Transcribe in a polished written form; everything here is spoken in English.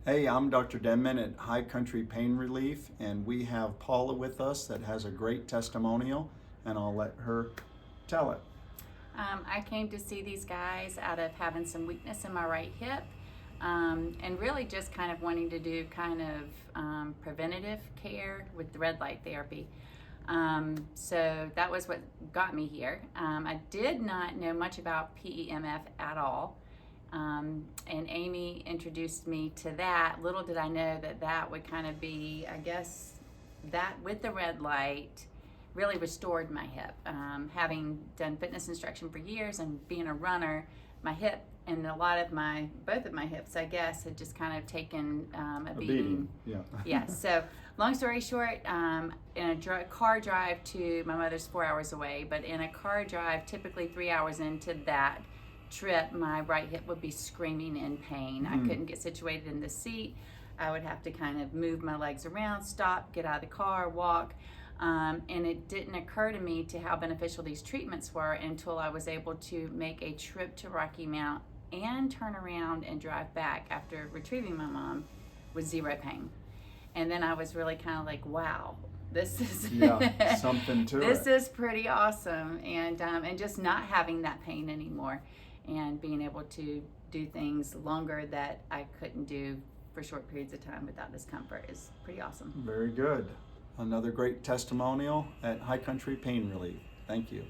Hey, I'm Dr. Denman at High Country Pain Relief, and we have Paula with us that has a great testimonial, and I'll let her tell it. I came to see these guys out of having some weakness in my right hip, and really just kind of wanting to do kind of preventative care with the red light therapy. So that was what got me here. I did not know much about PEMF at all. And Amy introduced me to that. Little did I know that that would kind of be, I guess, that with the red light really restored my hip. Having done fitness instruction for years and being a runner, my hip and both of my hips, I guess, had just kind of taken a beating. Yeah. Yeah. So long story short, in a car drive to my mother's 4 hours away, but in a car drive, typically 3 hours into that trip, my right hip would be screaming in pain. I couldn't get situated in the seat. I would have to kind of move my legs around, stop, get out of the car, walk. And it didn't occur to me to how beneficial these treatments were until I was able to make a trip to Rocky Mount and turn around and drive back after retrieving my mom with zero pain. And then I was really kind of like, wow, this is something to this it. is pretty awesome. And just not having that pain anymore and being able to do things longer that I couldn't do for short periods of time without discomfort is pretty awesome. Very good. Another great testimonial at High Country Pain Relief. Thank you.